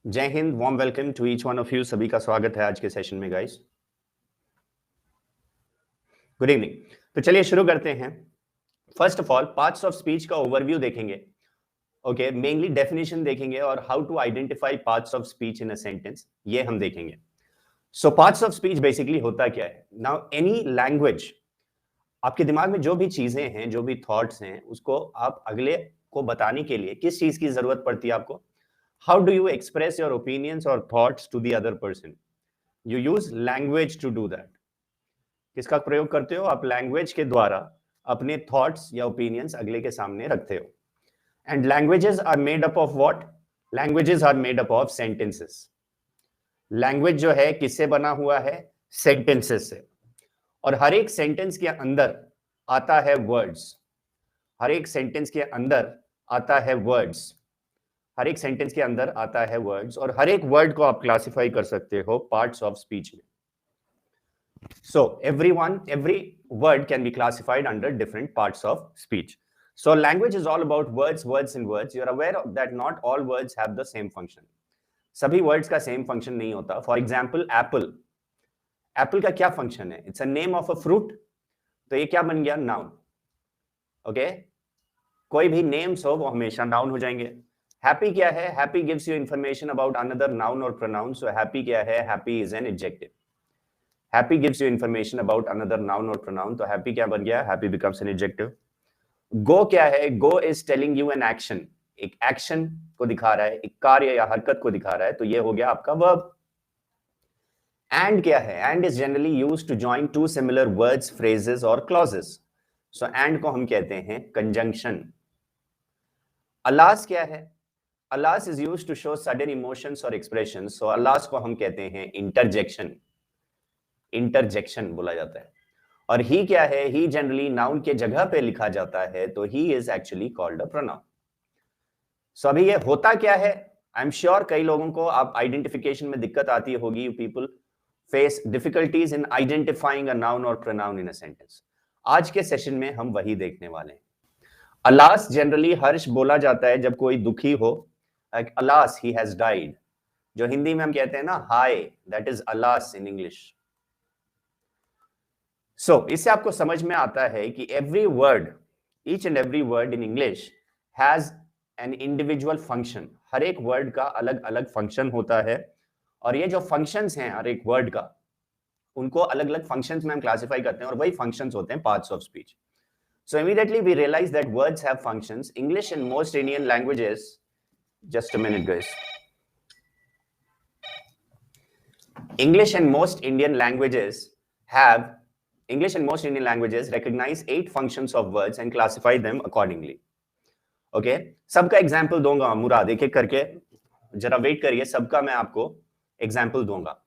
जय Hind, warm welcome to each one of you. सभी का स्वागत है आज के सेशन में गाइस। Good evening. तो चलिए शुरू करते हैं। First of all parts of speech का ओवरव्यू देखेंगे। ओके, मेनली डेफिनेशन देखेंगे और how to identify parts of speech in a sentence, ये हम देखेंगे। So parts of speech basically होता क्या है? नाउ एनी लैंग्वेज, आपके दिमाग में जो भी चीजें हैं, जो भी थॉट्स हैं, उसको आप अगले को बताने के लिए किस चीज की जरूरत पड़ती है आपको? How do you express your opinions or thoughts to the other person? You use language to do that. किसका प्रयोग करते हो? आप लैंग्वेज के द्वारा अपने थॉट्स या ओपिनियंस अगले के सामने रखते हो। And languages are made up of what? Languages are made up of sentences. Language जो है किससे बना हुआ है? सेंटेंसेस से। और हर एक सेंटेंस के अंदर आता है वर्ड्स। हर एक सेंटेंस के अंदर आता है वर्ड्स। हर एक सेंटेंस के अंदर आता है वर्ड्स, और हर एक वर्ड को आप क्लासिफाई कर सकते हो पार्ट्स ऑफ स्पीच में। सो every word can be classified under different parts of speech. So language is all about words and words. You are aware of that not all words have the same function. सभी words का same function नहीं होता। For example Apple, Apple का क्या function है? It's a name of a fruit, तो ये क्या बन गया? नाउन। ओके, कोई भी नेम्स हो वो हमेशा नाउन हो जाएंगे। हैप्पी क्या है? Happy gives you information about another noun और प्रोनाउन। सो हैप्पी क्या है? Happy is an adjective. Happy gives you information about another noun और प्रोनाउन, तो हैप्पी क्या बन गया? Happy becomes an adjective. Go क्या है? Go is telling you an action, एक एक्शन को दिखा रहा है, एक कार्य या हरकत को दिखा रहा है, तो ये हो गया आपका वर्ब। एंड क्या है? And is generally used to join two similar words, phrases और क्लॉजेस। सो एंड को हम कहते हैं कंजंक्शन। अलास क्या है? Alas is used to show sudden emotions और एक्सप्रेशंस, सो अलास को हम कहते हैं इंटरजेक्शन। इंटरजेक्शन बोला जाता है। और ही क्या है? ही जनरली नाउन के जगह पे लिखा जाता है, तो he is actually called a pronoun. So अभी ये होता क्या है? आई एम श्योर कई लोगों को आप आइडेंटिफिकेशन में दिक्कत आती होगी। You people face difficulties in identifying a noun और प्रोनाउन इन अ सेंटेंस। आज के सेशन में हम वही देखने वाले हैं। अलास जनरली हर्ष बोला जाता है जब कोई दुखी हो, like alas he has died. जो हिंदी में हम कहते हैं ना हाय, that is alas in English. So इससे आपको समझ में आता है कि every word, each and every word in English has an individual function. हर एक वर्ड का अलग अलग फंक्शन होता है, और ये जो फंक्शंस हैं हर एक वर्ड का, उनको अलग अलग फंक्शंस में हम क्लासिफाई करते हैं, और वही फंक्शंस होते हैं parts of speech. So immediately we realize that words have functions. English and most Indian languages, just a minute guys. English and most Indian languages recognize 8 functions of words and classify them accordingly. Okay? सबका example दूंगा मुराद, एक एक करके जरा wait करिए, सबका मैं आपको एग्जाम्पल दूंगा।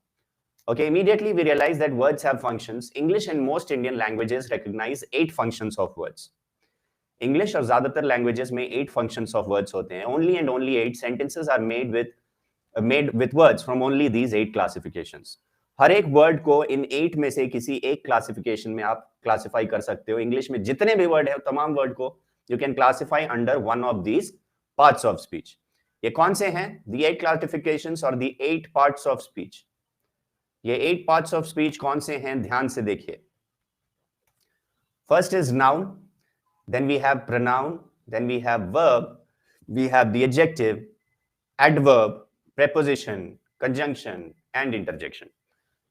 Okay, immediately we realize that words have functions. English and most Indian languages recognize 8 functions of words. English और ज्यादातर languages में 8 functions of words होते हैं. Only and only 8 sentences are made with words from only these 8 classifications. हर एक word को इन 8 में से किसी एक classification में आप classify कर सकते हो। English में जितने भी word हैं, तमाम word को you can classify under one of these parts of speech. ये कौन से हैं? The 8 classifications और the 8 parts of speech. ये 8 पार्ट्स ऑफ स्पीच कौन से हैं? ध्यान से देखिए। First is noun, then we have pronoun, then we have verb, we have the adjective, adverb, preposition, conjunction and interjection.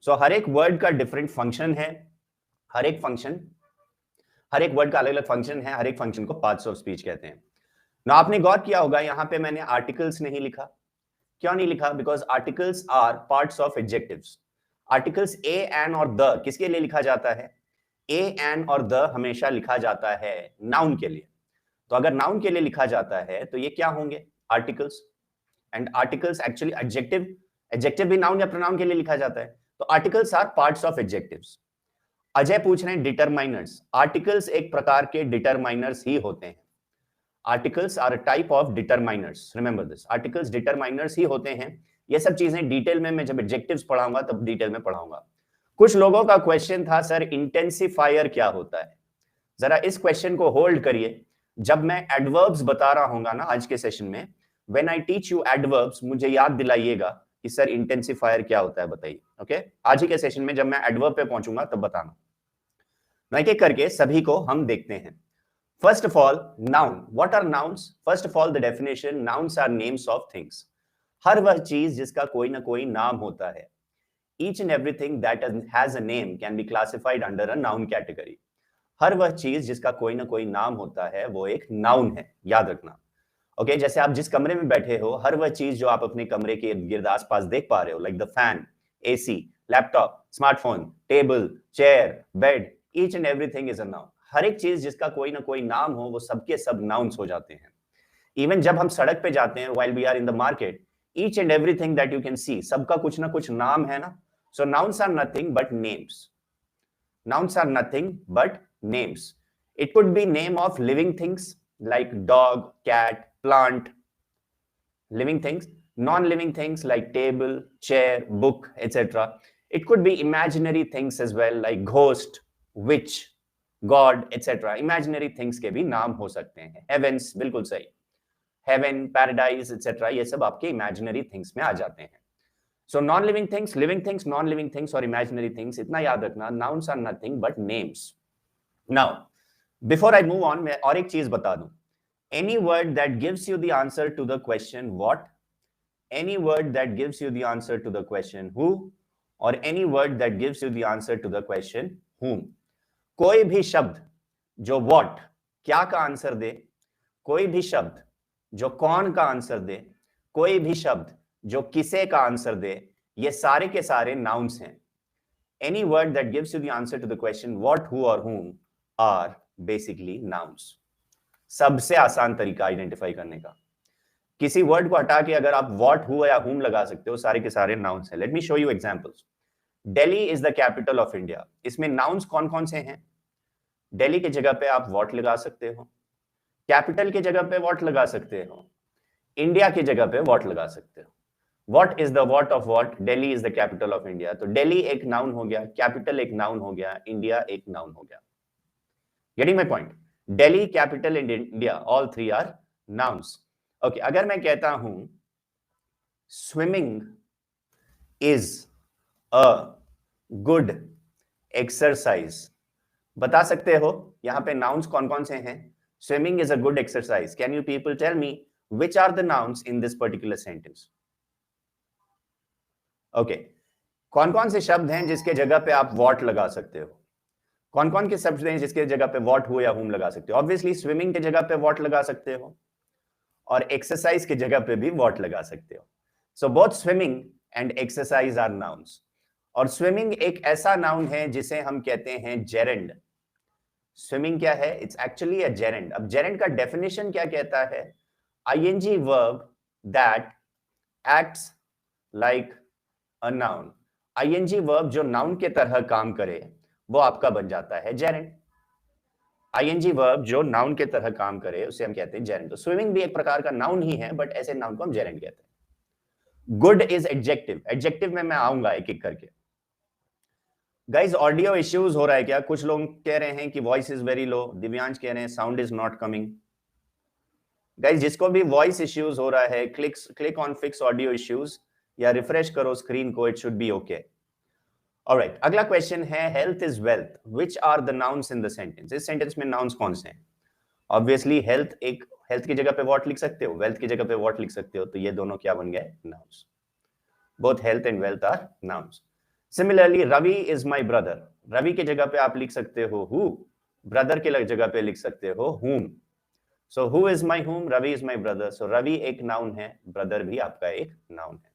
So हर एक वर्ड का डिफरेंट फंक्शन है। हर एक वर्ड का अलग अलग फंक्शन है। हर एक फंक्शन को पार्ट्स ऑफ स्पीच कहते हैं ना। आपने गौर किया होगा यहां पे मैंने आर्टिकल्स नहीं लिखा। क्यों नहीं लिखा? Because articles are parts of adjectives. Articles a, an और द किसके लिए लिखा जाता है? ए, एन और द हमेशा लिखा जाता है नाउन के लिए। तो अगर नाउन के लिए लिखा जाता है तो ये क्या होंगे? Articles. And articles actually adjective भी नाउन या प्रोनाउन के लिए लिखा जाता है, तो articles are parts of adjectives. Ajay पूछ रहे हैं डिटरमाइनर्स। आर्टिकल्स एक प्रकार के डिटरमाइनर्स ही होते हैं। Articles are a type of determiners, remember this. Articles determiners ही होते हैं। ये सब चीजें डिटेल में मैं जब एडजेक्टिव्स पढ़ाऊंगा तब डिटेल में पढ़ाऊंगा। कुछ लोगों का क्वेश्चन था सर इंटेंसिफायर क्या होता है? जरा इस क्वेश्चन को होल्ड करिए। जब मैं एडवर्ब्स बता रहा हूंगा ना आज के सेशन में, when I teach you adverbs मुझे याद दिलाइएगा कि सर इंटेंसिफायर क्या होता है, बताइए। ओके, आज ही के सेशन में जब मैं एडवर्ब पे पहुंचूंगा तब बताना। एक एक करके सभी को हम देखते हैं। First of all, noun. What are nouns? First of all the definition, nouns are names of things. हर वह चीज जिसका कोई ना कोई नाम होता है। Each and everything that has a name can be classified under a noun category. हर वह चीज जिसका कोई ना कोई नाम होता है वो एक नाउन है, याद रखना। ओके, जैसे आप जिस कमरे में बैठे हो, हर वह चीज जो आप अपने कमरे के इर्द गिर्द आसपास देख पा रहे हो, like the fan, AC, laptop, smartphone, table, chair, bed, each and everything is a noun. हर एक चीज जिसका कोई ना कोई नाम हो वो सबके सब नाउन्स हो जाते हैं। इवन जब हम सड़क पे जाते हैं, while we are in the market, each and everything that you can see, सबका कुछ ना कुछ नाम है ना। So nouns are nothing but names. Nouns are nothing but names. It could be name of living things like dog, cat, plant, living things. Non-living things like table, chair, book, etc. It could be imaginary things as well like ghost, witch, God, etc. Imaginary things के भी नाम हो सकते हैं। Heavens, बिल्कुल सही। Heaven, paradise, etc. ये सब आपके imaginary things में आ जाते हैं। So non-living things, living things, non-living things और imaginary things, इतना याद रखना, nouns are nothing but names. Now, before I move on, मैं और एक चीज बता दूं। Any word that gives you the answer to the question what, any word that gives you the answer to the question who, or any word that gives you the answer to the question whom. कोई भी शब्द जो what, क्या का answer दे, कोई भी शब्द जो कौन का आंसर दे, कोई भी शब्द जो किसे का आंसर दे, ये सारे के सारे नाउन्स हैं। Any word that gives you the answer to the question what, who or whom are basically nouns. सबसे आसान तरीका आइडेंटिफाई करने का। किसी वर्ड को हटा के अगर आप what, who या whom लगा सकते हो, सारे के सारे नाउन्स हैं। Let me show you examples. Delhi is the capital of India. इसमें नाउन्स कौन कौन से हैं? दिल्ली की जगह पे आप what लगा सकते हो, कैपिटल की जगह पे what लगा सकते हो, इंडिया की जगह पे what लगा सकते हो। What is the what of what? Delhi is the capital of India. तो Delhi एक नाउन हो गया, कैपिटल एक नाउन हो गया, इंडिया एक नाउन हो गया। Getting my point? Delhi, capital and India, all three are nouns. Okay, अगर मैं कहता हूं swimming is a good exercise, बता सकते हो यहां पे nouns कौन कौन से हैं? Swimming is a good exercise. Can you people tell me which are the nouns in this particular sentence? Okay, कौन कौन से शब्द हैं जिसके जगह पे आप what लगा सकते हो? कौन कौन के शब्द हैं जिसके जगह पे what, who या whom लगा सकते हो? ऑब्वियसली स्विमिंग के जगह पे what लगा सकते हो और एक्सरसाइज के जगह पे भी what लगा सकते हो। So both swimming and exercise are nouns. और स्विमिंग एक ऐसा नाउन है जिसे हम कहते हैं जेरेंड। स्विमिंग क्या है? It's actually a gerund. अब जेरेंड का डेफिनेशन क्या कहता है? ING verb that acts like a noun. ING verb जो नाउन के तरह काम करे वो आपका बन जाता है जेरेंड। आईएनजी वर्ब जो नाउन के तरह काम करे उसे हम कहते हैं जेरेंड। तो स्विमिंग भी एक प्रकार का नाउन ही है, बट ऐसे नाउन को हम जेरेंड कहते हैं। Good is adjective. एडजेक्टिव में मैं आऊंगा एक एक करके। गाइस, ऑडियो इश्यूज हो रहा है क्या? कुछ लोग कह रहे हैं कि voice is very low, Divyansh कह रहे हैं sound is not coming. Guys, जिसको भी वॉइस इश्यूज हो रहा है, click on fix audio issues या रिफ्रेश करो स्क्रीन को, it should be okay. Alright, अगला क्वेश्चन है health is wealth, which are the nouns in the sentence. इस सेंटेंस में नाउन्स कौन से हैं? ऑब्वियसली हेल्थ की जगह पे व्हाट लिख सकते हो, वेल्थ की जगह पे व्हाट लिख सकते हो, तो ये दोनों क्या बन गए? Nouns. Both health and wealth are nouns. Similarly Ravi is my brother. Ravi की जगह पे आप लिख सकते हो हु, ब्रदर के जगह पे लिख सकते हो whom. So who is my whom, Ravi is my brother. So Ravi एक नाउन है, ब्रदर भी आपका एक नाउन है।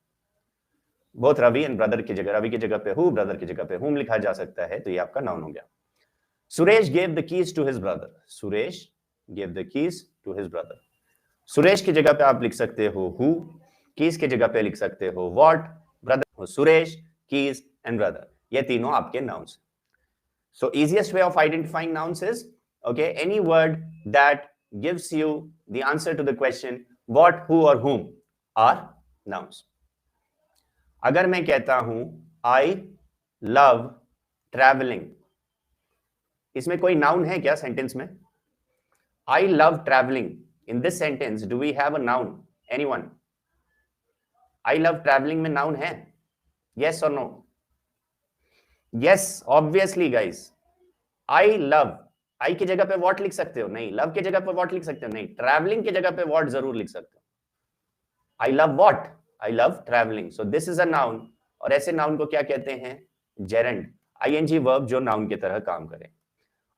बोथ रवि एंड ब्रदर की जगह, रवि की जगह पे हु, ब्रदर की जगह पे whom लिखा जा सकता है, तो ये आपका नाउन हो गया। Suresh gave the keys to his brother. Suresh gave the keys to his brother. Suresh की जगह पे आप लिख सकते हो हु, कीज की जगह पे लिख सकते हो what, brother, Suresh, keys and brother, ये तीनों आपके nouns. So easiest way of identifying nouns is okay, any word that gives you the answer to the question what, who और whom आर नाउन्स। अगर मैं कहता हूं आई लव ट्रैवलिंग, इसमें कोई नाउन है क्या सेंटेंस में? I love travelling, in this sentence do we have a noun? Anyone? I love travelling में नाउन है? यस और no? Yes, obviously guys. I love, I की जगह पे व्हाट लिख सकते हो? नहीं। लव की जगह पे व्हाट लिख सकते हो? नहीं। ट्रैवलिंग की जगह पे व्हाट जरूर लिख सकते हो। I love what? I love travelling. So this is a noun, और ऐसे नाउन को क्या कहते हैं? जेरेंड। आईएनजी वर्ब जो नाउन की तरह काम करे।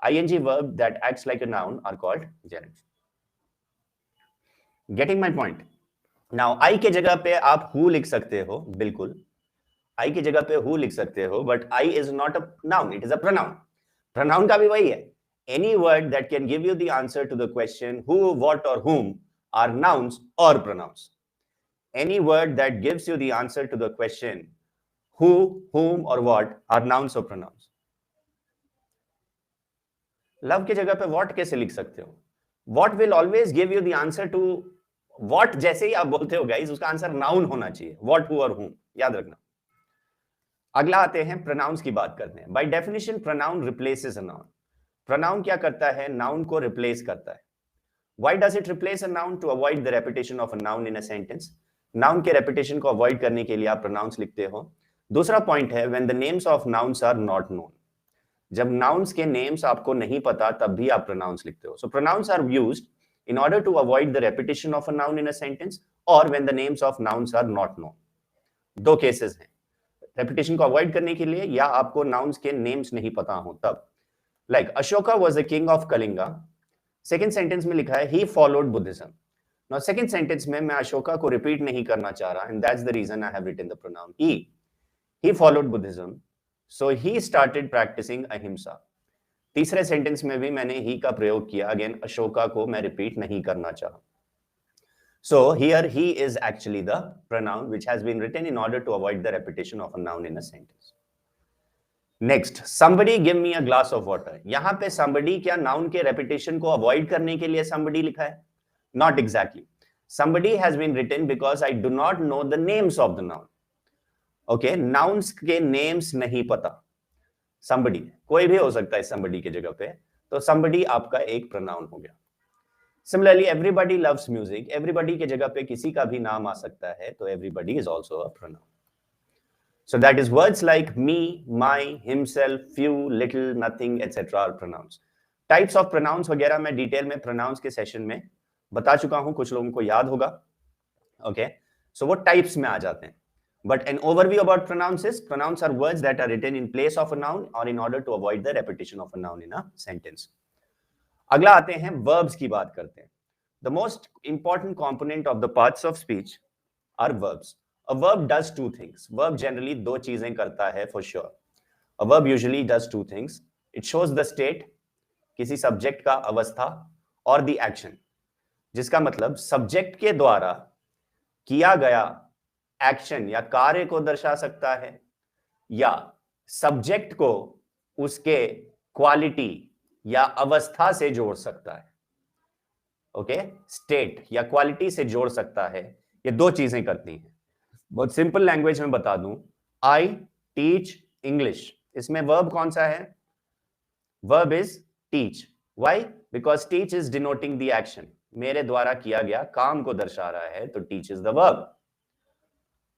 ING verb that acts like a noun are called gerund. Getting my point? Now I की जगह पे आप हु लिख सकते हो, बिल्कुल। आई की जगह पे हु लिख सकते हो, but I is not a noun, it is a pronoun. Pronoun का भी वही है। Any word that can give you the answer to the question who, what और whom आर नाउन्स और pronouns. Any word that gives you the answer to the question who, whom or what are nouns or pronouns. Love की जगह पे what कैसे लिख सकते हो? What will always give you the answer to what, जैसे ही आप बोलते हो गाइस, उसका आंसर नाउन होना चाहिए। What, who और whom, याद रखना। अगला आते हैं प्रोनाउंस की बात करते हैं। By definition pronoun replaces a noun. Pronoun क्या करता है? नाउन को रिप्लेस करता है। Why does it replace a noun? To avoid the repetition of a noun in a sentence. Noun के रेपिटेशन को अवॉइड करने के लिए आप प्रोनाउंस लिखते हो। दूसरा पॉइंट है when the names of nouns are not known. जब नाउन्स के नेम्स आपको नहीं पता तब भी आप प्रोनाउंस लिखते हो। So pronouns are used in order to avoid the repetition of a noun in a sentence or when the names of nouns are not known. दो केसेस हैं, रेपिटेशन को अवॉइड करने के लिए या आपको नाउन्स के नेम्स नहीं पता हो तब। Like Ashoka was the king of Kalinga. Second sentence में लिखा है he followed Buddhism. Now second sentence में मैं अशोका को रिपीट नहीं करना चाह रहा, and that's the reason I have written the pronoun he. He followed Buddhism, so he started practicing ahimsa. तीसरे सेंटेंस में भी मैंने ही का प्रयोग किया, अगेन अशोका को मैं रिपीट नहीं करना चाह। So here he is actually the pronoun which has been written in order to avoid the repetition of a noun in a sentence. Next, somebody give me a glass of water. यहां पे somebody क्या noun के repetition को avoid करने के लिए somebody लिखा है? Not exactly. Somebody has been written because I do not know the names of the noun. Okay, nouns के names नहीं पता। somebody कोई भी हो सकता है somebody की जगह पे, तो somebody आपका एक pronoun हो गया। Similarly, everybody loves music. Everybody की जगह पे किसी का भी नाम आ सकता है, तो everybody is also a pronoun. So that is words like me, my, himself, few, little, nothing, etc. are pronouns. Types of pronouns वगैरह मैं डिटेल में pronouns के सेशन में बता चुका हूं, कुछ लोगों को याद होगा। Okay, so वो types में आ जाते हैं। But an overview about pronouns is pronouns are words that are written in place of a noun or in order to avoid the repetition of a noun in a sentence. अगला आते हैं verbs की बात करते हैं। The most important component of the parts of speech are verbs. A verb does two things. Verb generally दो चीजें करता है for sure. A verb usually does two things. It shows the state, किसी subject का अवस्था, और the action, जिसका मतलब सब्जेक्ट के द्वारा किया गया एक्शन या कार्य को दर्शा सकता है, या सब्जेक्ट को उसके क्वालिटी या अवस्था से जोड़ सकता है। ओके, स्टेट या क्वालिटी से जोड़ सकता है। ये दो चीजें करती हैं। बहुत सिंपल लैंग्वेज में बता दूं, आई टीच इंग्लिश, इसमें वर्ब कौन सा है? Verb is teach. Why? Because teach is denoting the action, मेरे द्वारा किया गया काम को दर्शा रहा है, तो teach is the verb.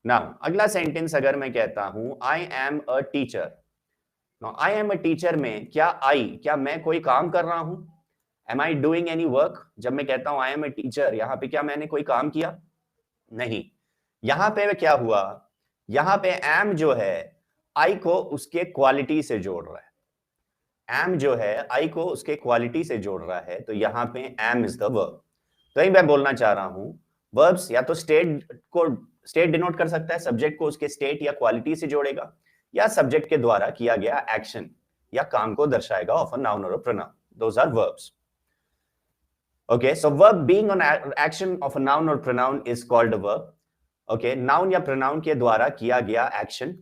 Now अगला सेंटेंस अगर मैं कहता हूं I am a teacher, now I am a teacher में क्या मैं कोई काम कर रहा हूं? Am I doing any work? जब मैं कहता हूं आई एम अ टीचर, यहां पे क्या मैंने कोई काम किया? नहीं। यहां पे क्या हुआ? यहां पे एम जो है आई को उसके क्वालिटी से जोड़ रहा है। एम जो है आई को उसके क्वालिटी से जोड़ रहा है, तो यहां पे एम इज द वर्ब। तो यही मैं बोलना चाह रहा हूं, वर्ब्स या तो स्टेट डिनोट कर सकता है, सब्जेक्ट को उसके स्टेट या क्वालिटी से जोड़ेगा, या सब्जेक्ट के द्वारा किया गया एक्शन या काम को दर्शाएगा ऑफ अ नाउन और a pronoun. Those are verbs. Okay, so verb being an action of a noun or pronoun is called a verb. Okay, noun या pronoun के द्वारा किया गया action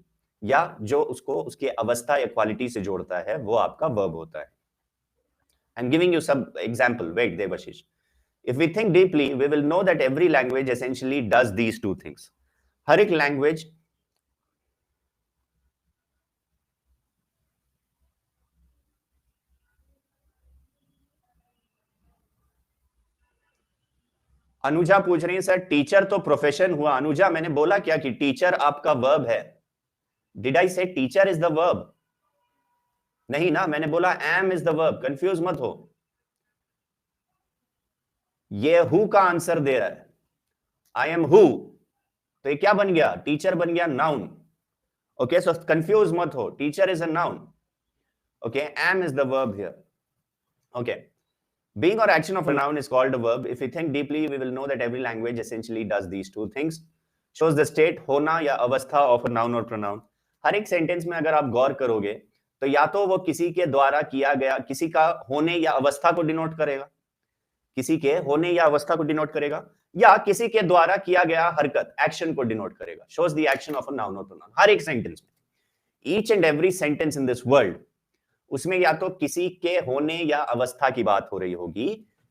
या जो उसको उसके अवस्था या क्वालिटी से जोड़ता है, वो आपका verb होता है। I'm giving you some example. Wait, Devashish. If we think deeply, we will know that every language essentially does these two things. हर एक language अनुजा पूछ रही है सर टीचर तो प्रोफेशन हुआ। अनुजा मैंने बोला क्या कि टीचर आपका वर्ब है? डिड आई से टीचर इज द वर्ब? नहीं ना, मैंने बोला am is the verb. Confuse मत हो, ये हु का आंसर दे रहा है, आई एम हु, तो ये क्या बन गया? टीचर बन गया नाउन। ओके, सो कंफ्यूज मत हो, teacher is a noun. Okay, am is the verb here. Okay, being or action of a noun is called a verb. If we think deeply, we will know that every language essentially does these two things. Shows the state, होना या अवस्था of a noun or pronoun. हर एक sentence में अगर आप गौर करोगे तो या तो वो किसी के द्वारा किया गया, किसी का होने या अवस्था को डिनोट करेगा, किसी के होने या अवस्था को डिनोट करेगा, या किसी के द्वारा किया गया हरकत, एक्शन को डिनोट करेगा। Shows the action of a noun or pronoun. हर एक सेंटेंस में, each and every sentence in this world, उसमें या तो किसी के होने या अवस्था की बात हो रही होगी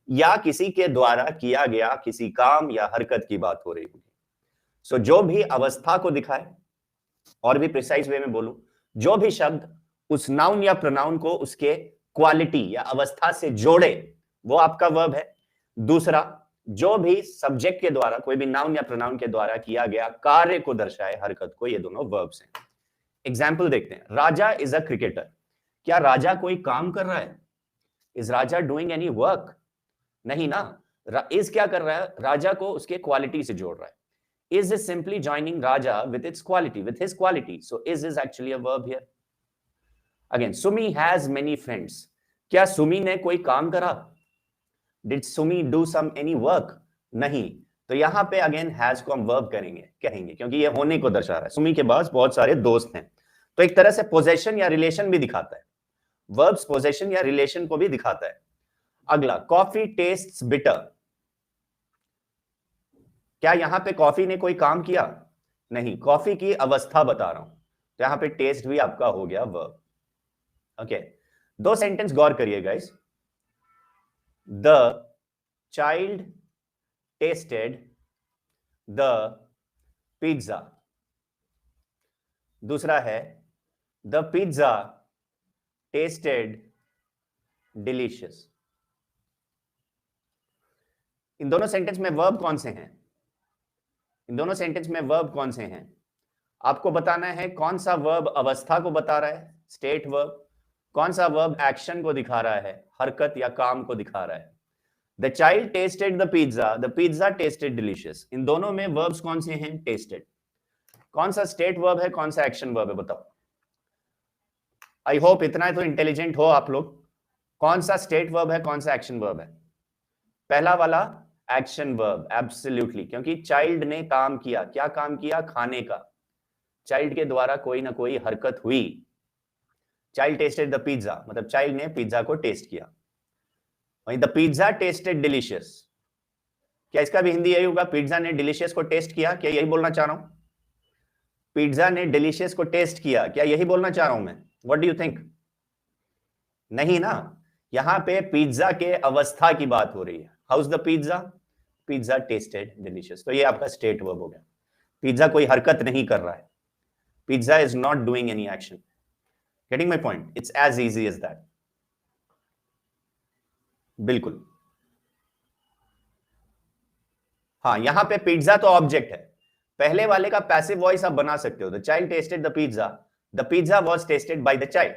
या किसी के द्वारा किया गया किसी काम या हरकत की बात हो रही होगी। सो जो भी अवस्था को दिखाए, और भी प्रिसाइज वे में बोलूं, जो भी शब्द उस नाउन या प्रोनाउन को उसके क्वालिटी या अवस्था से जोड़े, वो आपका वर्ब है। दूसरा, जो भी सब्जेक्ट के द्वारा, कोई भी नाउन या प्रोनाउन के द्वारा किया गया कार्य को दर्शाए, हरकत को, ये दोनों वर्ब्स हैं। एग्जाम्पल देखते हैं। राजा इज अ क्रिकेटर। क्या राजा कोई काम कर रहा है? Is Raja doing any work? नहीं ना। इज क्या कर रहा है? राजा को उसके क्वालिटी से जोड़ रहा है। Is is simply joining raja with its quality, with his quality, so is actually a verb here. Again, Sumi has many friends. क्या सुमी ने कोई काम करा? Did Sumi do some any work? नहीं, तो यहां पे अगेन हैज को हम वर्ब कहेंगे क्योंकि ये होने को दर्शा रहा है। सुमी के पास बहुत सारे दोस्त हैं, तो एक तरह से पोजेशन या रिलेशन भी दिखाता है। वर्ब्स पोजेशन या रिलेशन को भी दिखाता है। अगला, कॉफी टेस्ट्स बिटर। क्या यहां पे कॉफी ने कोई काम किया? नहीं, कॉफी की अवस्था बता रहा हूं, तो यहां पे टेस्ट भी आपका हो गया वर्ब। ओके, दो सेंटेंस गौर करिए guys. The child tasted the pizza. दूसरा है द पिज्जा टेस्टेड डिलीशियस। इन दोनों सेंटेंस में वर्ब कौन से हैं? इन दोनों सेंटेंस में वर्ब कौन से हैं? आपको बताना है कौन सा वर्ब अवस्था को बता रहा है, स्टेट वर्ब, कौन सा वर्ब एक्शन को दिखा रहा है, हरकत या काम को दिखा रहा है। The child tasted the pizza tasted delicious. इन दोनों में वर्ब्स कौन से हैं? टेस्टेड। कौन सा स्टेट वर्ब है, कौन सा एक्शन वर्ब है, बताओ। आई होप इतना तो इंटेलिजेंट हो आप लोग। कौन सा स्टेट वर्ब है, कौन सा एक्शन वर्ब है? पहला वाला एक्शन वर्ब, एब्सोल्युटली, क्योंकि चाइल्ड ने काम किया। क्या काम किया? खाने का। चाइल्ड के द्वारा कोई ना कोई हरकत हुई। चाइल्ड टेस्टेड द पिज्जा, मतलब चाइल्ड ने पिज्जा को टेस्ट किया। वहीं द पिज्जा टेस्टेड डिलीशियस, क्या इसका भी हिंदी यही होगा? पिज्जा ने डिलीशियस को टेस्ट किया, क्या यही बोलना चाह रहा हूं? पिज्जा ने डिलीशियस को टेस्ट किया, क्या यही बोलना चाह रहा हूं मैं? What do you think? नहीं ना, यहां पे पिज्जा के अवस्था की बात हो रही है। House the pizza? Pizza tasted delicious, तो ये आपका स्टेट वर्ब हो गया। पिज्जा कोई हरकत नहीं कर रहा है, pizza is not doing any action. Getting my point? It's as easy as that. बिल्कुल, हाँ, यहां पे पिज्जा तो ऑब्जेक्ट है। पहले वाले का पैसिव वॉइस आप बना सकते हो। The child tasted the pizza was tested by the child.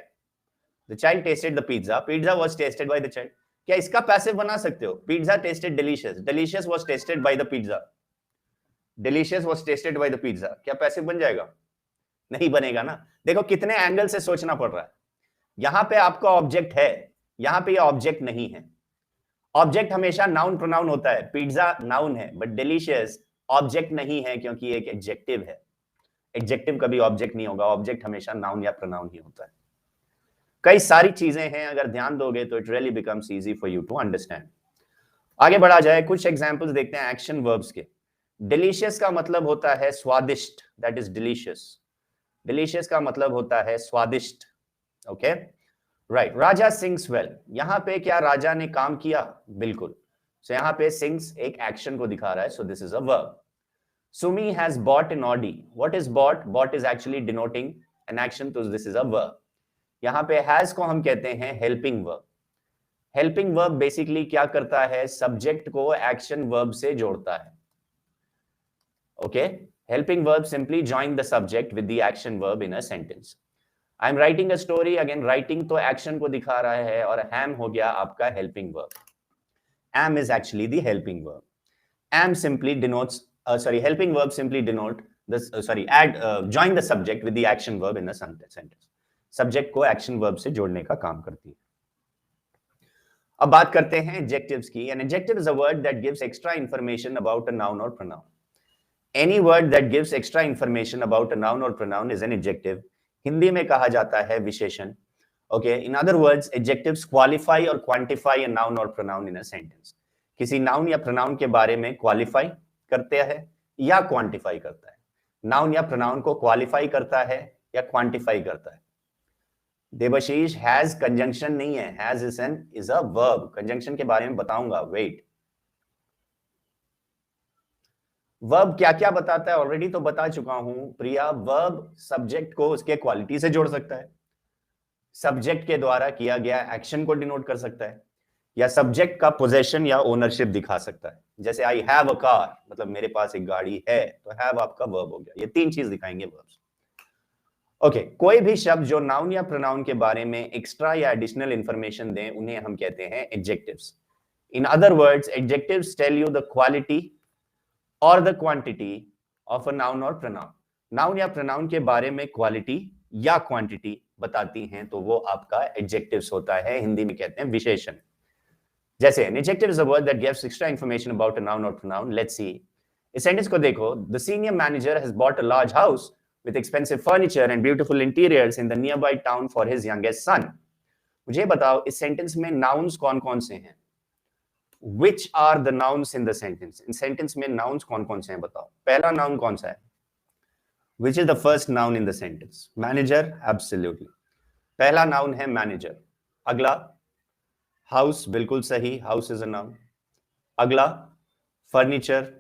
The child tasted the pizza was tested by the child. क्या इसका पैसिव बना सकते हो? Pizza tasted delicious was tested by the pizza. Delicious was tested by the pizza, क्या passive बन जाएगा? नहीं बनेगा ना। देखो कितने एंगल से सोचना पड़ रहा है। यहां पे आपका ऑब्जेक्ट है, यहां पे ये ऑब्जेक्ट नहीं है। ऑब्जेक्ट हमेशा नाउन प्रोनाउन होता है। पिज्जा नाउन है, बट डिलीशियस ऑब्जेक्ट नहीं है, क्योंकि एक एडजेक्टिव है। एडजेक्टिव कभी ऑब्जेक्ट नहीं होगा, ऑब्जेक्ट हमेशा नाउन या प्रोनाउन ही होता है। कई सारी चीजें हैं, अगर ध्यान दोगे तो it really becomes easy for you to understand. आगे बढ़ा जाए, कुछ एग्जांपल्स देखते हैं एक्शन वर्ब्स के। डिलीशियस का मतलब होता है स्वादिष्ट, दैट इज डिलीशियस। डिलीशियस का मतलब होता है स्वादिष्ट। Okay, right. Raja sings well, यहां पे क्या राजा ने काम किया? बिल्कुल। सो यहां पे सिंग्स एक एक्शन को दिखा रहा है, so this is a verb. Sumi has bought an Audi. What is bought? Bought is actually denoting an action, तो दिस इज अ वर्ब। यहां पे हैज को हम कहते हैं helping verb. Helping verb basically क्या करता है, सब्जेक्ट को एक्शन वर्ब से जोड़ता है. Okay, helping verb simply join the subject with the action verb in a sentence. I am writing a story, again writing तो एक्शन को दिखा रहा है और हैम हो गया आपका helping verb. am is actually the helping verb. Am simply denotes, helping verb simply denote this, join the subject with the action verb in a sentence. Subject को action verb से जोड़ने का काम करती है. अब बात करते हैं adjectives की. An adjective is a word that gives extra information about a noun or pronoun. Any word that gives extra information about a noun or pronoun is an adjective. Hindi में कहा जाता है विशेषण. Okay, in other words, adjectives qualify or quantify a noun or pronoun in a sentence. किसी noun या pronoun के बारे में क्वालिफाई करते हैं या क्वांटिफाई करता है. नाउन या प्रोनाउन को क्वालिफाई करता है या क्वांटिफाई करता है. देवाशीष, हैज कंजंक्शन नहीं है, has is a verb. Conjunction के बारे में बताऊंगा, वेट. वर्ब क्या क्या बताता है ऑलरेडी तो बता चुका हूं प्रिया. वर्ब सब्जेक्ट को उसके क्वालिटी से जोड़ सकता है, सब्जेक्ट के द्वारा किया गया एक्शन को डिनोट कर सकता है, या सब्जेक्ट का पोजेशन या ओनरशिप दिखा सकता है. जैसे आई हैव अ कार, मतलब मेरे पास एक गाड़ी है, तो हैव आपका वर्ब हो गया. ये तीन चीज दिखाएंगे वर्ब्स. ओके, कोई भी शब्द जो नाउन या प्रोनाउन के बारे में एक्स्ट्रा या एडिशनल इंफॉर्मेशन दें उन्हें हम कहते हैं adjectives. In other words, adjectives tell you the quality और the quantity of a noun और प्रोनाउन. नाउन या प्रोनाउन के बारे में क्वालिटी या क्वांटिटी बताती हैं तो वो आपका एडजेक्टिव्स होता है. हिंदी में कहते हैं विशेषण. जैसे an adjective is a word that gives extra information about a noun or pronoun. Let's see. इस सेंटेंस को देखो. The senior manager has bought a large house with expensive furniture and beautiful interiors in the nearby town for his youngest son. मुझे बताओ इस sentence में nouns कौन-कौन से हैं? Which are the nouns in the sentence? In sentence में nouns कौन-कौन से हैं बताओ. पहला नाउन कौन सा है? Which is the first noun in the sentence? Manager, absolutely. पहला नाउन है मैनेजर. अगला हाउस, बिल्कुल सही, हाउस इज अ नाउन. अगला furniture,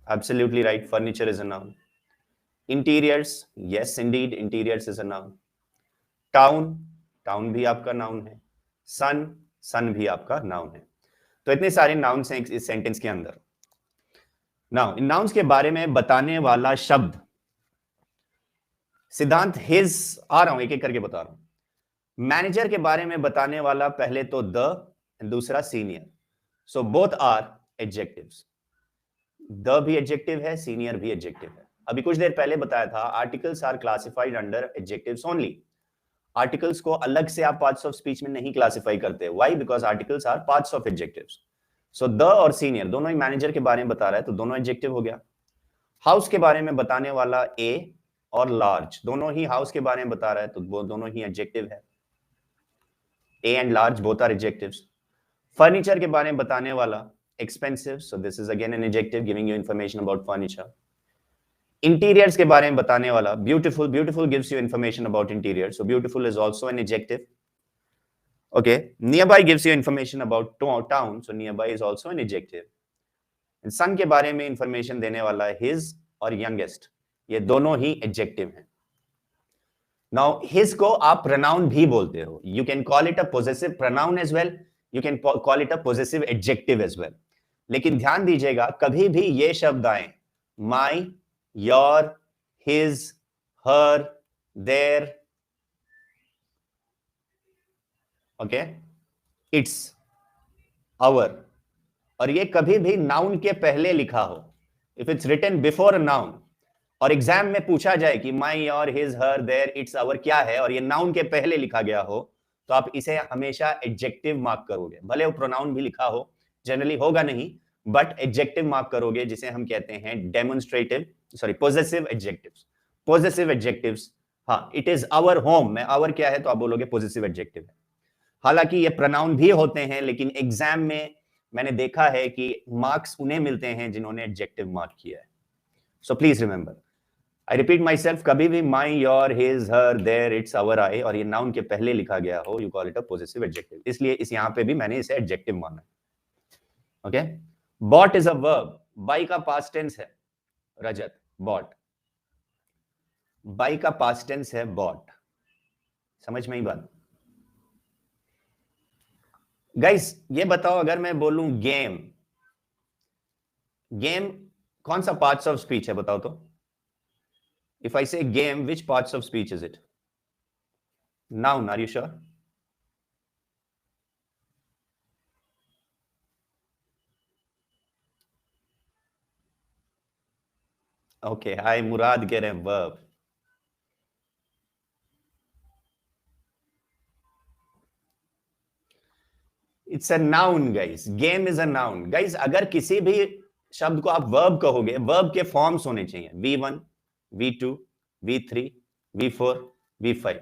absolutely right, furniture is a noun. Interiors, yes Indeed, interiors is a noun. Town, town भी आपका noun है. सन, सन भी आपका नाउन है. तो इतने सारे नाउन्स हैं इस सेंटेंस के अंदर. नाउ इन नाउन्स के बारे में बताने वाला शब्द सिद्धांत हिज, आ रहा हूं एक एक करके बता रहा हूं. मैनेजर के बारे में बताने वाला पहले तो द, दूसरा senior. So both are adjectives. The भी एडजेक्टिव है, सीनियर भी एडजेक्टिव है. अभी कुछ देर पहले बताया था articles are classified under adjectives only. Articles को अलग से आप पार्ट्स ऑफ स्पीच में नहीं क्लासिफाई करते. Why? Because articles are parts of adjectives. So the और सीनियर दोनों ही मैनेजर के बारे में बता रहा है तो दोनों एडजेक्टिव हो गया. हाउस के बारे में बताने वाला ए और लार्ज दोनों ही हाउस के बारे में बता रहा है तो वो दोनों ही एडजेक्टिव है. A and large both are adjectives. Furniture के बारे में बताने वाला expensive, so this is again an adjective giving you information about furniture. Interiors के बारे में बताने वाला beautiful, beautiful gives you information about interior, so beautiful is also an adjective. Okay, nearby gives you information about town, so nearby is also an adjective. And son के बारे में information देने वाला his और youngest, ये दोनों ही adjective हैं. Now, his को आप pronoun भी बोलते हो. You can call it a possessive pronoun as well. You can call it a possessive adjective as well. लेकिन ध्यान दीजिएगा कभी भी ये शब्द आए my, your, his, her, their, okay, its, our, और ये कभी भी नाउन के पहले लिखा हो. If it's written before a noun, और एग्जाम में पूछा जाए कि my, your, his, her, their, its, our क्या है और ये नाउन के पहले लिखा गया हो तो आप इसे हमेशा एडजेक्टिव मार्क करोगे. भले वो प्रोनाउन भी लिखा हो, जनरली होगा नहीं, बट एडजेक्टिव मार्क करोगे जिसे हम कहते हैं demonstrative, possessive adjectives. Possessive adjectives, हाँ, इट इज आवर होम में आवर क्या है तो आप बोलोगे पॉजेसिव एडजेक्टिव है. हालांकि ये प्रोनाउन भी होते हैं लेकिन एग्जाम में मैंने देखा है कि मार्क्स उन्हें मिलते हैं जिन्होंने एडजेक्टिव मार्क किया है. So please remember, I repeat myself, कभी भी my, your, his, her, their, its, our, I और ये नाउन के पहले लिखा गया हो, you call it a possessive adjective. इसलिए इस यहाँ पे भी मैंने इसे adjective माना. Okay? Bought is a verb. Buy का past tense है रजत, bought. Buy का past tense है bought. समझ में ही बात? गाइस ये बताओ, अगर मैं बोलूं गेम, गेम कौन सा पार्ट्स ऑफ स्पीच है बताओ तो? If I say game, which parts of speech is it? Noun, are you sure? Okay, hi Murad कह रहे हैं verb. It's a noun guys, game is a noun guys. अगर किसी भी शब्द को आप वर्ब कहोगे, वर्ब के फॉर्म्स होने चाहिए, V1, V2, V3, V4, V5.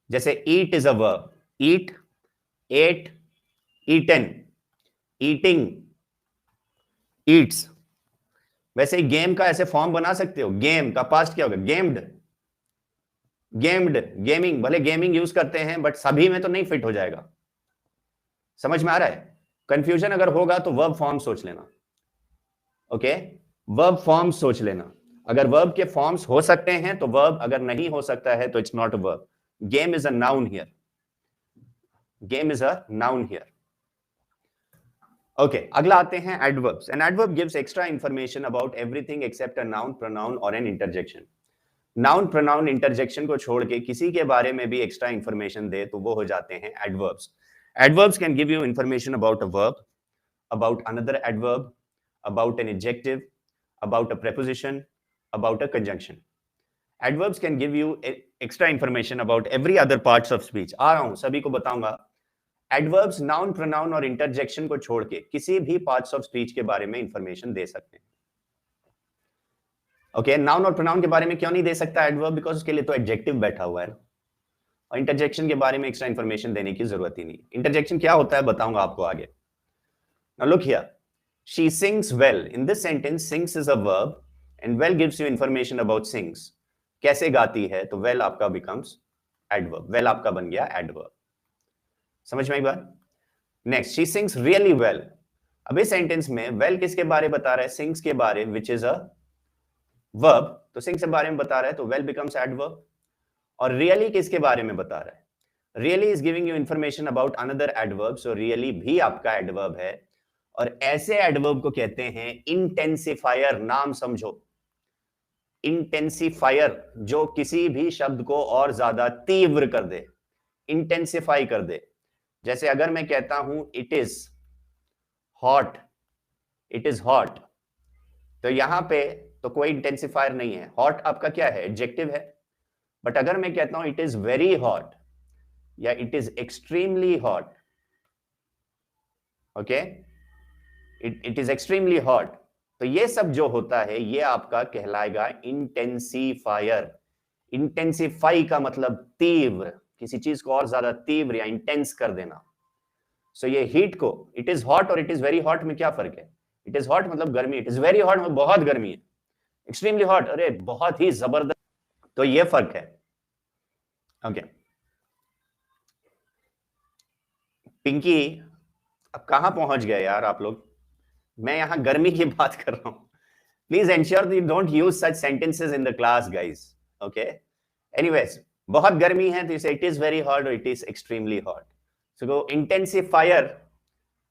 जैसे eat is a verb, eat, ate, eaten, eating, eats. वैसे ही गेम का ऐसे फॉर्म बना सकते हो. गेम का पास्ट क्या होगा? Gamed, gamed, gaming. भले गेमिंग यूज करते हैं बट सभी में तो नहीं फिट हो जाएगा. समझ में आ रहा है? कंफ्यूजन अगर होगा तो वर्ब फॉर्म सोच लेना. ओके, वर्ब फॉर्म सोच लेना. अगर वर्ब के फॉर्म्स हो सकते हैं तो वर्ब, अगर नहीं हो सकता है तो it's not a verb. Game is a noun here. Game is a noun here. Okay, अगला आते हैं adverbs. An adverb gives extra information about everything except a noun, pronoun और an interjection. Noun, pronoun, interjection को छोड़ के किसी के बारे में भी एक्स्ट्रा इंफॉर्मेशन दे तो वो हो जाते हैं adverbs. Adverbs can give you information about a verb, about another adverb, about an adjective, about a preposition, about a conjunction. Adverbs can give you extra information about every other parts of speech. आ रहा हूं, सभी को बताऊंगा. Adverbs noun, pronoun और interjection को छोड़ के किसी भी parts of speech के बारे में information दे सकते हैं. Okay, noun और pronoun के बारे में क्यों नहीं दे सकता adverb? Because उसके लिए तो adjective बैठा हुआ है. और इंटरजेक्शन के बारे में एक्स्ट्रा इंफॉर्मेशन देने की जरूरत ही नहीं. इंटरजेक्शन क्या होता है बताऊंगा आपको आगे. Now look here. She sings well. In this sentence, sings is a verb and well gives you information about sings. कैसे गाती है तो well आपका becomes adverb. Well आपका बन गया adverb. समझ में एक बार? Next, she sings really well. अब इस सेंटेंस में well किसके बारे बता रहा है? Sings के बारे, which is a verb. तो sings के बारे में बता रहा है तो well becomes adverb. और really किसके बारे में बता रहा है? Really is giving you information about another adverb. So really भी आपका adverb है. और ऐसे एडवर्ब को कहते हैं इंटेंसिफायर. नाम समझो, इंटेंसिफायर, जो किसी भी शब्द को और ज्यादा तीव्र कर दे, इंटेंसिफाई कर दे. जैसे अगर मैं कहता हूं it is hot, it is hot, तो यहां पे तो कोई इंटेंसिफायर नहीं है. हॉट आपका क्या है? एडजेक्टिव है. बट अगर मैं कहता हूं इट इज वेरी हॉट या it is extremely hot, okay, it is extremely hot, तो ये सब जो होता है ये आपका कहलाएगा इंटेंसिफायर. इंटेंसिफाई का मतलब तीव्र, किसी चीज को और ज्यादा तीव्र या इंटेंस कर देना. सो ये हीट को, इट इज हॉट और इट इज वेरी हॉट में क्या फर्क है? इट इज हॉट मतलब गर्मी, इट इज वेरी हॉट मतलब बहुत गर्मी है. एक्सट्रीमली हॉट, अरे बहुत ही जबरदस्त. तो ये फर्क है. ओके, पिंकी अब कहां पहुंच गए यार आप लोग? मैं यहां गर्मी की बात कर रहा हूं. Please ensure that you don't use such sentences in the class, guys. Okay. Anyways, बहुत गर्मी है तो इसे it is very hot or it is extremely hot. So intensifier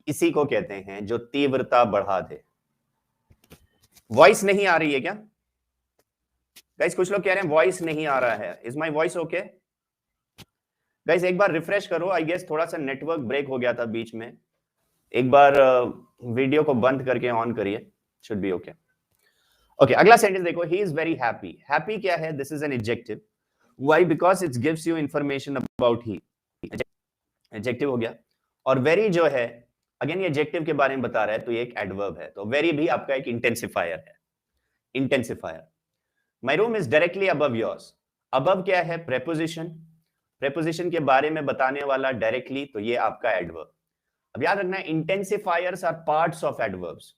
इसी को कहते हैं जो तीव्रता बढ़ा दे. वॉइस नहीं आ रही है क्या गाइस? कुछ लोग कह रहे हैं वॉइस नहीं आ रहा है. Is my voice okay guys? एक बार रिफ्रेश करो. आई गेस थोड़ा सा नेटवर्क ब्रेक हो गया था बीच में. एक बार वीडियो को बंद करके ऑन करिए. Should be okay. ओके, अगला सेंटेंस देखो. He is very happy. Happy क्या है? This is an adjective. Why? Because it gives you information about he. Adjective हो गया. और वेरी जो है, अगेन ये एडजेक्टिव के बारे में बता रहा है तो ये एक एडवर्ब है. तो वेरी भी आपका एक इंटेंसिफायर है. Intensifier. My room is directly above yours. Above क्या है? प्रेपोजिशन. प्रेपोजिशन के बारे में बताने वाला डायरेक्टली, तो ये आपका एडवर्ब. अब याद रखना, intensifiers are parts of adverbs.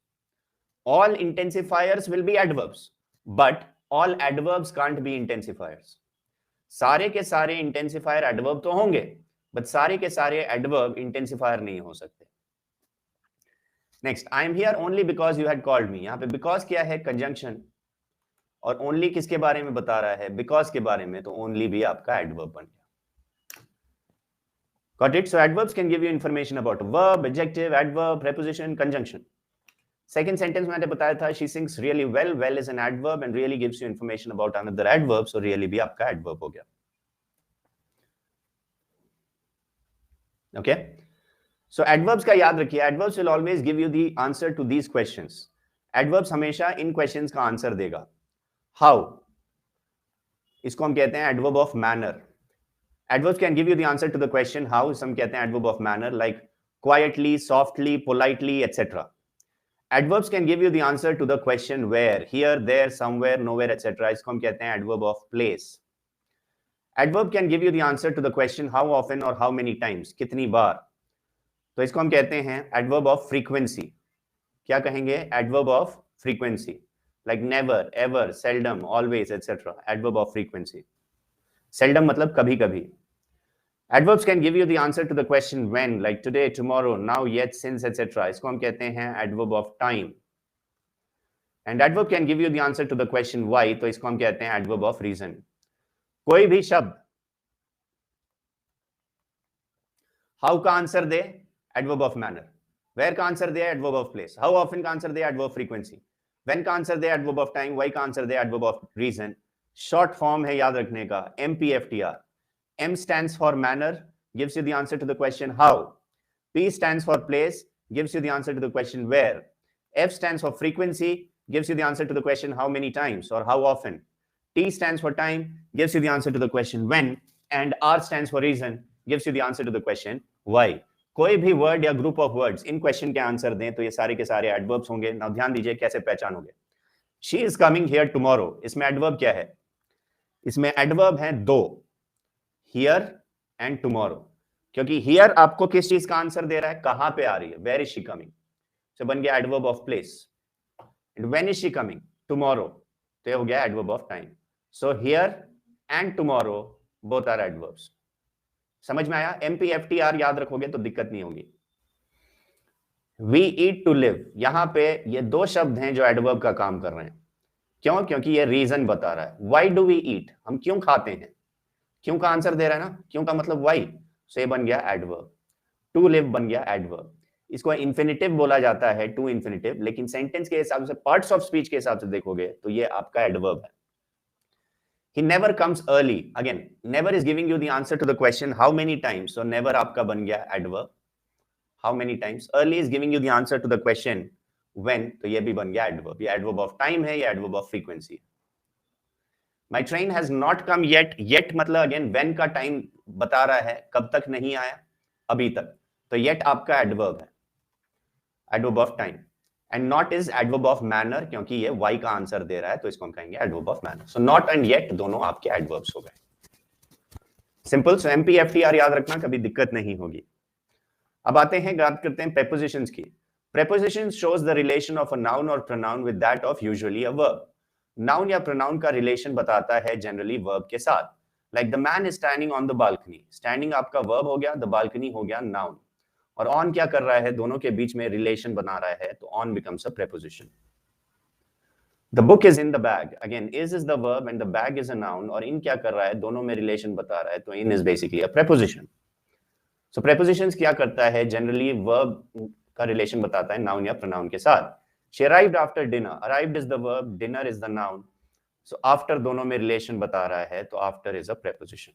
All intensifiers will be adverbs, but all adverbs can't be intensifiers. सारे के सारे इंटेंसिफायर एडवर्ब तो होंगे, बट सारे के सारे एडवर्ब इंटेंसिफायर नहीं हो सकते. Next, I am here only because you had called me. यहां पे बिकॉज क्या है? कंजंक्शन. और ओनली किसके बारे में बता रहा है? बिकॉज के बारे में. तो ओनली भी आपका एडवर्ब बन गया. Got it? So adverbs can give you information about verb, adjective, adverb, preposition, conjunction. Second sentence मैंने बताया था, she sings really well. Well is an adverb and really gives you information about another adverb. So really भी आपका adverb हो गया. Okay? So adverbs का याद रखिए. Adverbs will always give you the answer to these questions. Adverbs हमेशा इन questions का answer देगा. How? इसको हम कहते हैं adverb of manner. Adverbs can give you the answer to the question how. हम कहते हैं adverb of manner, like quietly, softly, politely, etc. Adverbs can give you the answer to the question where, here, there, somewhere, nowhere, etc. इसको हम कहते हैं adverb of place. Adverb can give you the answer to the question how often or how many times, कितनी बार. तो इसको हम कहते हैं adverb of frequency. क्या कहेंगे? Adverb of frequency. Like never, ever, seldom, always, etc. Adverb of frequency. Seldom मतलब कभी कभी. Adverbs can give you the answer to the question when, like today, tomorrow, now, yet, since, etc. इसको हम कहते हैं adverb of time. And adverb can give you the answer to the question why. तो इसको हम कहते हैं adverb of reason. कोई भी शब्द how का answer they, adverb of manner. Where का answer they, adverb of place. How often का answer they, adverb of frequency. When का answer they, adverb of time. Why का answer they, adverb of reason. Short form है याद रखने का, MPFTR. M stands for manner, gives you the answer to the question how. P stands for place, gives you the answer to the question where. F stands for frequency, gives you the answer to the question how many times or how often. T stands for time, gives you the answer to the question when. And R stands for reason, gives you the answer to the question why. कोई भी word या group of words in question के answer दें तो ये सारे के सारे adverbs होंगे. Now ध्यान दीजिए कैसे पहचानोगे. She is coming here tomorrow. इसमें adverb क्या है? इसमें adverb है दो, here and tomorrow. क्योंकि here आपको किस चीज का आंसर दे रहा है, कहां पे आ रही है, where is she coming. So बन गया adverb of place. And when is she coming? Tomorrow. तो ये हो गया adverb of time. So here and tomorrow both are adverbs. समझ में आया? MPFTR याद रखोगे तो दिक्कत नहीं होगी. We eat to live. यहां पे ये दो शब्द हैं जो adverb का काम कर रहे हैं. क्यों? क्योंकि ये reason बता रहा है. Why do we eat? हम क्यों खाते हैं? क्यों का आंसर दे रहा है ना, क्यों का मतलब why. So ये बन गया adverb. To live बन गया adverb. इसको infinitive बोला जाता है, to infinitive, लेकिन sentence के हिसाब से, parts of speech के हिसाब से देखोगे तो ये आपका adverb है. He never comes early. Again, never is giving you the answer to the question how many times. So never आपका बन गया adverb. How many times. Early is giving you the answer to the question when. तो ये भी बन गया adverb. ये adverb of time है, ये adverb of frequency. My train has not come yet. Yet मतलब again when का time बता रहा है, कब तक नहीं आया, अभी तक. तो yet आपका adverb है, adverb of time. And not is adverb of manner, क्योंकि ये why का आंसर दे रहा है, तो इसको हम कहेंगे adverb of manner. So not and yet दोनों आपके adverbs हो गए. Simple. So MPFTR याद रखना, कभी दिक्कत नहीं होगी. अब आते हैं, बात करते हैं prepositions की. Prepositions shows the relation of a noun or pronoun with that of usually a verb. Noun या प्रोनाउन का रिलेशन बताता है जनरली वर्ब के साथ. Like the man is standing on the balcony. Standing आपका वर्ब हो गया, द बालकनी हो गया नाउन. और ऑन क्या कर रहा है, दोनों के बीच में रिलेशन बना रहा है, तो on becomes a preposition. The book is in the bag. Again is the verb and the bag is a noun. और इन क्या कर रहा है, दोनों में रिलेशन बता रहा है, तो in is basically a preposition. So prepositions क्या करता है, जनरली वर्ब का रिलेशन बताता है नाउन या प्रोनाउन के साथ. She arrived after dinner. Arrived is the verb, dinner is the noun. So after दोनों में relation बता रहा है, तो after is a preposition.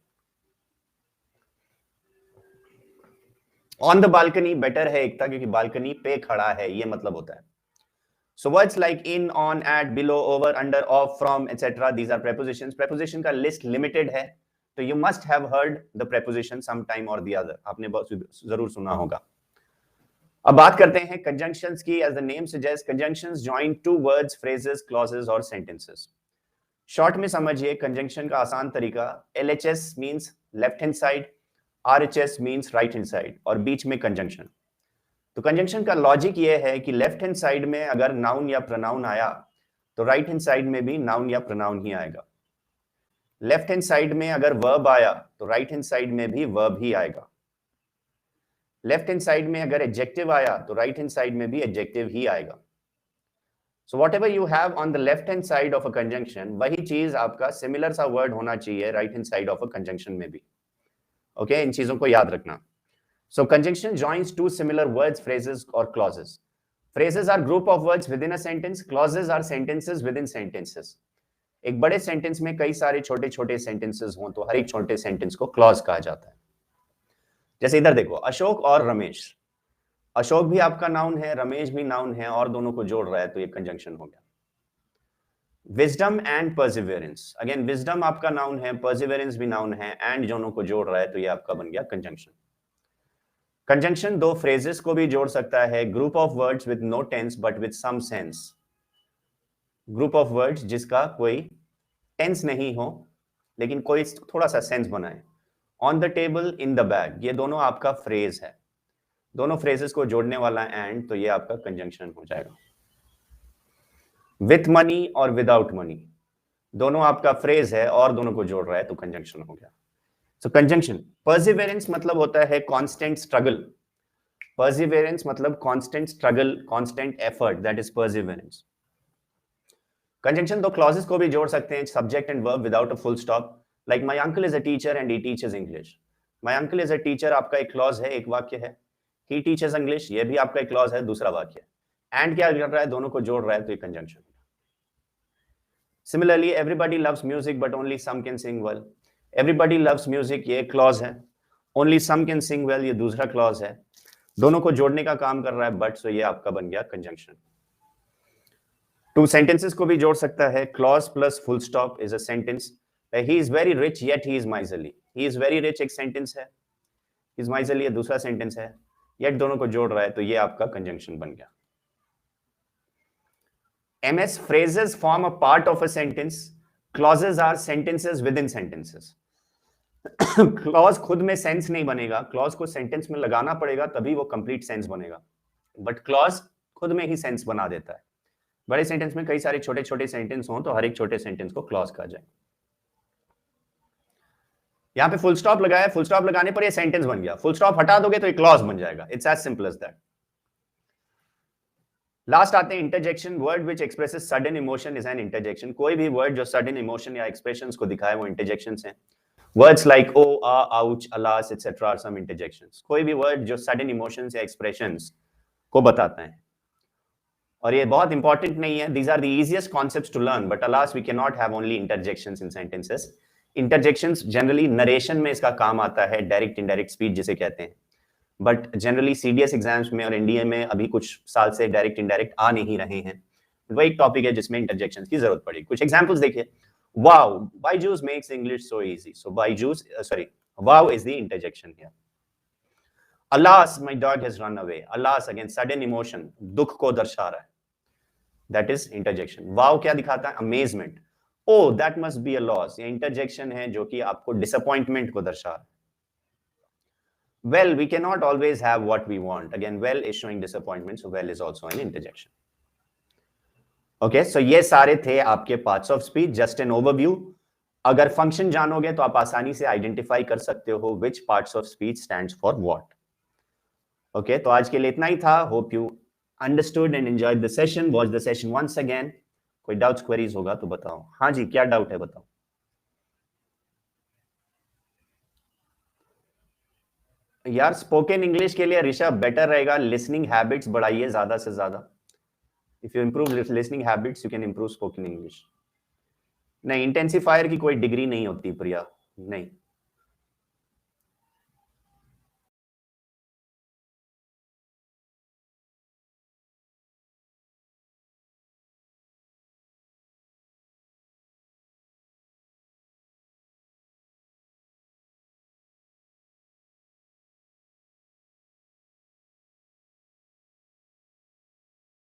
On the balcony better है एक था, क्योंकि balcony पे खड़ा है, ये मतलब होता है. So words like in, on, at, below, over, under, off, from, etc. These are prepositions. Preposition का list limited है, तो you must have heard the preposition sometime or the other. आपने जरूर सुना होगा. अब बात करते हैं conjunctions की. As the name suggests, conjunctions join two words, phrases, clauses और sentences. Short में समझिए conjunction का आसान तरीका. LHS means left hand side, RHS means right hand side, और बीच में conjunction. तो conjunction का logic ये है कि left hand side में अगर noun या pronoun आया, तो right hand side में भी noun या pronoun ही आएगा. Left hand side में अगर verb आया, तो right hand side में भी verb ही आएगा. लेफ्ट हैंड साइड में अगर एडजेक्टिव आया, तो राइट हैंड साइड में भी एडजेक्टिव ही आएगा. So whatever you have on the left hand side of a conjunction, वही चीज आपका सिमिलर सा वर्ड होना चाहिए right hand side of a conjunction में भी. ओके, इन चीजों को याद रखना. So conjunction joins two similar words, phrases or clauses. Phrases are group of words within a sentence. Clauses are sentences within sentences. एक बड़े सेंटेंस में कई सारे छोटे छोटे सेंटेंसेस हों तो हर एक छोटे सेंटेंस को क्लॉज कहा जाता है. जैसे इधर देखो, अशोक और रमेश. अशोक भी आपका नाउन है, रमेश भी नाउन है, और दोनों को जोड़ रहा है तो ये कंजंक्शन हो गया. Wisdom and Perseverance. Again wisdom आपका नाउन है, परसिवियरेंस भी नाउन है, एंड दोनों को जोड़ रहा है तो ये आपका बन गया कंजंक्शन. कंजंक्शन दो फ्रेजेस को भी जोड़ सकता है. Group of words with no tense but with some sense. Group of words जिसका कोई टेंस नहीं हो लेकिन कोई थोड़ा सा सेंस बनाए. On the table, in the bag, ये दोनों आपका फ्रेज है. दोनों फ्रेजेस को जोड़ने वाला एंड तो ये आपका कंजंक्शन हो जाएगा. विथ मनी और विदाउट मनी, दोनों आपका फ्रेज है और दोनों को जोड़ रहा है तो कंजंक्शन हो गया. सो कंजंक्शन. परसिवियरेंस मतलब होता है कांस्टेंट स्ट्रगल. परसिवियरेंस मतलब constant struggle, constant effort, that is Perseverance. Conjunction दो क्लॉजेस को भी जोड़ सकते हैं, subject and verb without a full stop. Like my uncle is a teacher and he teaches English. My uncle is a teacher आपका एक clause है, एक वाक्य है. ही टीचेस इंग्लिश, ये भी आपका एक क्लॉज है, दूसरा वाक्य है. एंड क्या कर रहा है, दोनों को जोड़ रहा है तो ये conjunction. Similarly, everybody loves music, but only some can sing well. Everybody loves music, ये क्लॉज है. Only some can sing well, ये दूसरा क्लॉज है. दोनों को जोड़ने का काम कर रहा है बट, सो ये आपका बन गया कंजंक्शन. टू सेंटेंसेस को भी जोड़ सकता है. Clause plus full stop is a sentence. He is very rich yet he is miserly. He is very rich एक सेंटेंस है, इज माइजरली दूसरा सेंटेंस है, येट दोनों को जोड़ रहा है तो ये आपका कंजंक्शन बन गया. MS phrases form a part of a sentence. Clauses are sentences within sentences. Clause खुद में सेंस नहीं बनेगा, क्लॉज को सेंटेंस में लगाना पड़ेगा तभी वो कंप्लीट सेंस बनेगा. बट क्लॉज खुद में ही सेंस बना देता है. बड़े सेंटेंस में कई सारे छोटे छोटे सेंटेंस हों तो हर एक छोटे सेंटेंस को क्लॉज कहा जाए. यहां पे फुल स्टॉप लगाया, फुल स्टॉप लगाने पर ये सेंटेंस बन गया. फुल स्टॉप हटा दोगे तो ये क्लॉज बन जाएगा. It's as simple as that. Last आते हैं interjection. Word which expresses sudden emotion is an interjection. कोई भी वर्ड जो सडन इमोशन या एक्सप्रेशंस को दिखाए वो इंटरजेक्शंस हैं. Words like oh, ah, ouch, alas etcetera are some interjections. कोई भी वर्ड जो सडन इमोशंस या एक्सप्रेशंस को बताता है. और ये बहुत इंपॉर्टेंट नहीं है. These are the easiest concepts to learn, but alas we can not have only interjections in sentences. Interjections generally narration में इसका काम आता है, डायरेक्ट इनडायरेक्ट स्पीच जिसे कहते हैं. बट जनरली सीडीएस एग्जाम्स में और एनडीए में अभी कुछ साल से डायरेक्ट इनडायरेक्ट आ नहीं रहे हैं. वो एक टॉपिक है जिसमें इंटरजेक्शंस की जरूरत पड़ेगी. कुछ एग्जांपल्स देखिए. Wow, Byju's makes English so easy. So Byju's, wow is the interjection here. Alas, my dog has run away. Alas again sudden emotion, दुख को दर्शा रहा है, दैट इज इंटरजेक्शन. वाओ क्या दिखाता है, amazement. Oh that must be a loss, ये interjection है जो कि आपको डिसअपॉइंटमेंट को दर्शा रहा है. Well, we cannot always have what we want. Again, well is showing disappointment, so well is also an interjection. Okay, so ये सारे थे आपके parts of speech, just an overview. अगर function जानोगे तो आप आसानी से identify कर सकते हो which parts of speech stands for what. Okay, तो आज के लिए इतना ही था. Hope you understood and enjoyed the session. Watch the session once again. कोई doubts, queries होगा तो बताओ. हाँ जी, क्या doubt है बताओ. यार स्पोकन इंग्लिश के लिए ऋषभ बेटर रहेगा, लिसनिंग हैबिट्स बढ़ाइए ज्यादा से ज्यादा. If you improve listening habits you can improve spoken English. नहीं, इंटेंसिफायर की कोई डिग्री नहीं होती प्रिया, नहीं.